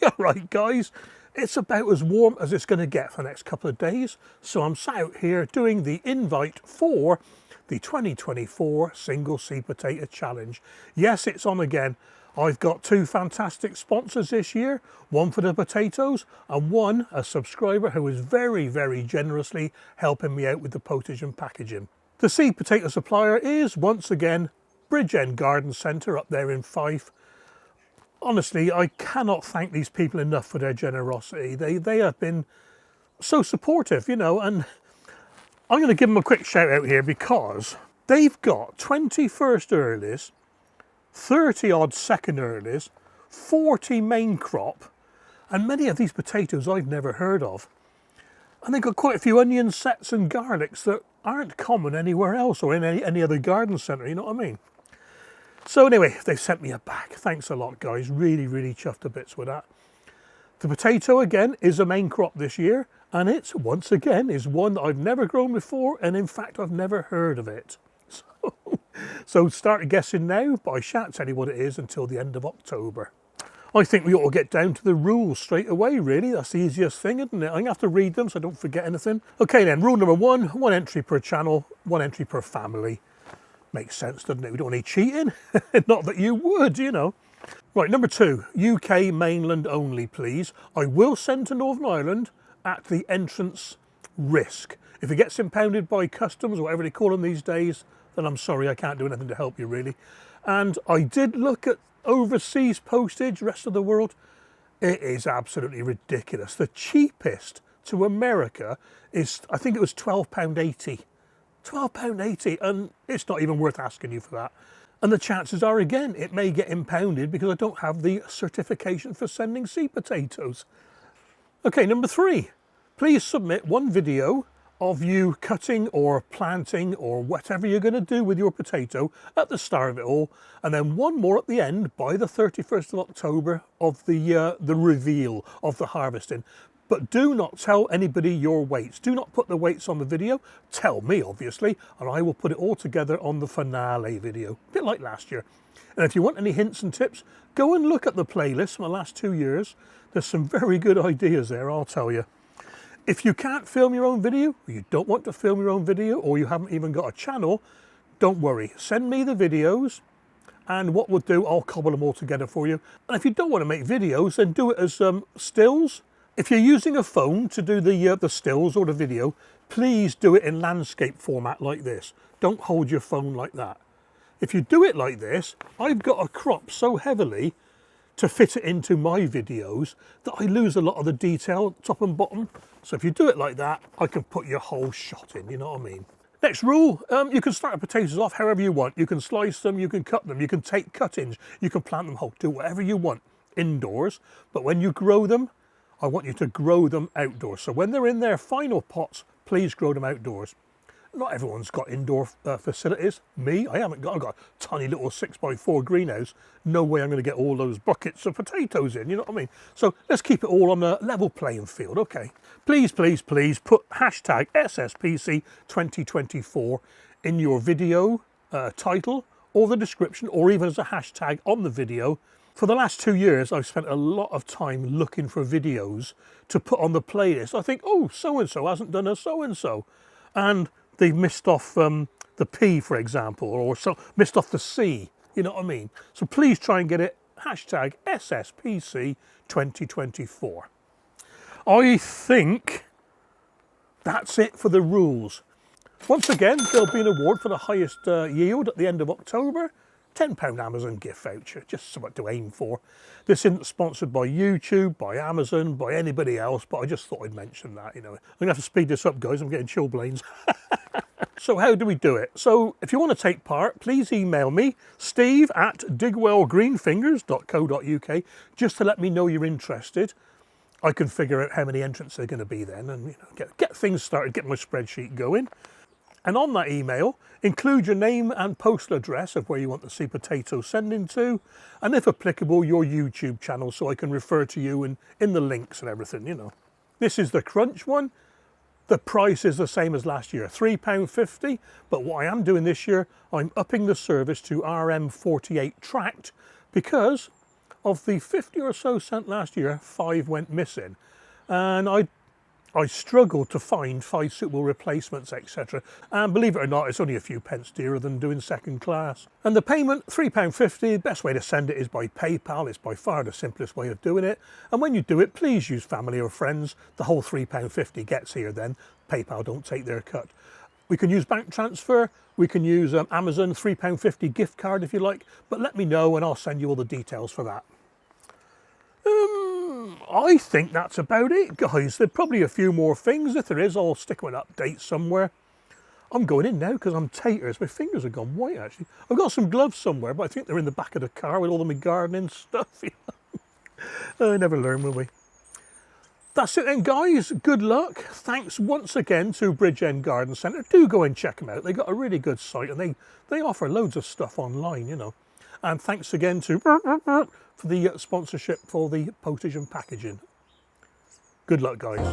Yeah, right guys, it's about as warm as it's going to get for the next couple of days, so I'm sat out here doing the invite for the 2024 Single Seed Potato Challenge. Yes, it's on again. I've got two fantastic sponsors this year, one for the potatoes and one a subscriber who is very, very generously helping me out with the postage and packaging. The seed potato supplier is, once again, Bridgend Garden Centre up there in Fife. Honestly, I cannot thank these people enough for their generosity. They have been so supportive, you know, and I'm going to give them a quick shout out here because they've got 20 first earlies, 30 odd second earlies, 40 main crop, and many of these potatoes I've never heard of. And they've got quite a few onion sets and garlics that aren't common anywhere else or in any other garden centre, you know what I mean? So anyway, they've sent me a bag. Thanks a lot, guys. Really, really chuffed to bits with that. The potato, again, is a main crop this year, and it's, once again, is one that I've never grown before, and in fact, I've never heard of it. So start guessing now, but I shan't tell you what it is until the end of October. I think we ought to get down to the rules straight away, really. That's the easiest thing, isn't it? I'm going to have to read them so I don't forget anything. Okay then, rule number one entry per channel, one entry per family. Makes sense, doesn't it? We don't need cheating. Not that you would, you know. Right, number two, UK mainland only, please. I will send to Northern Ireland at the entrance risk. If it gets impounded by customs or whatever they call them these days, then I'm sorry, I can't do anything to help you, really. And I did look at overseas postage, rest of the world. It is absolutely ridiculous. The cheapest to America is, I think it was £12.80. £12.80, and it's not even worth asking you for that. And the chances are, again, it may get impounded because I don't have the certification for sending seed potatoes. Okay, number three, please submit one video of you cutting or planting or whatever you're going to do with your potato at the start of it all, and then one more at the end by the 31st of October of the reveal of the harvesting. But do not tell anybody your weights. Do not put the weights on the video. Tell me, obviously, and I will put it all together on the finale video, a bit like last year. And if you want any hints and tips, go and look at the playlist from the last 2 years. There's some very good ideas there, I'll tell you. If you can't film your own video, or you don't want to film your own video, or you haven't even got a channel, don't worry. Send me the videos, and what we'll do, I'll cobble them all together for you. And if you don't want to make videos, then do it as stills. If you're using a phone to do the stills or the video, please do it in landscape format like this. Don't hold your phone like that. If you do it like this, I've got to crop so heavily to fit it into my videos that I lose a lot of the detail top and bottom. So if you do it like that, I can put your whole shot in, you know what I mean? Next rule, you can start the potatoes off however you want. You can slice them, you can cut them, you can take cuttings, you can plant them whole, do whatever you want indoors. But when you grow them, I want you to grow them outdoors. So when they're in their final pots, please grow them outdoors. Not everyone's got indoor facilities. Me, I haven't got. I've got a tiny little 6x4 greenhouse. No way I'm going to get all those buckets of potatoes in, you know what I mean? So let's keep it all on a level playing field, okay? Please, please, please put hashtag SSPC 2024 in your video title or the description, or even as a hashtag on the video. For the last 2 years, I've spent a lot of time looking for videos to put on the playlist. I think, oh, so-and-so hasn't done a so-and-so. And they've missed off the P, for example, or missed off the C, you know what I mean? So please try and get it, hashtag SSPC 2024. I think that's it for the rules. Once again, there'll be an award for the highest yield at the end of October. £10 Amazon gift voucher, just something to aim for. This isn't sponsored by YouTube, by Amazon, by anybody else, but I just thought I'd mention that, you know. I'm going to have to speed this up, guys. I'm getting chilblains. So how do we do it? So if you want to take part, please email me, steve@digwellgreenfingers.co.uk, just to let me know you're interested. I can figure out how many entrants there are going to be then and, you know, get things started, get my spreadsheet going. And on that email, include your name and postal address of where you want the seed potato sending to, and if applicable, your YouTube channel, so I can refer to you in the links and everything, you know. This is the crunch one. The price is the same as last year, £3.50, but what I am doing this year, I'm upping the service to RM48 tracked because Of the 50 or so sent last year, 5 went missing. And I struggled to find 5 suitable replacements, etc. And believe it or not, it's only a few pence dearer than doing second class. And the payment, £3.50, the best way to send it is by PayPal. It's by far the simplest way of doing it. And when you do it, please use family or friends. The whole £3.50 gets here then. PayPal don't take their cut. We can use bank transfer, we can use Amazon £3.50 gift card if you like, but let me know and I'll send you all the details for that. I think that's about it, guys. There's probably a few more things. If there is, I'll stick them an update somewhere. I'm going in now because I'm taters. My fingers have gone white, actually. I've got some gloves somewhere, but I think they're in the back of the car with all of my gardening stuff. I never learn, will we? That's it then, guys. Good luck. Thanks once again to Bridgend Garden Centre. Do go and check them out. They've got a really good site and they offer loads of stuff online, you know. And thanks again to for the sponsorship for the postage and packaging. Good luck, guys.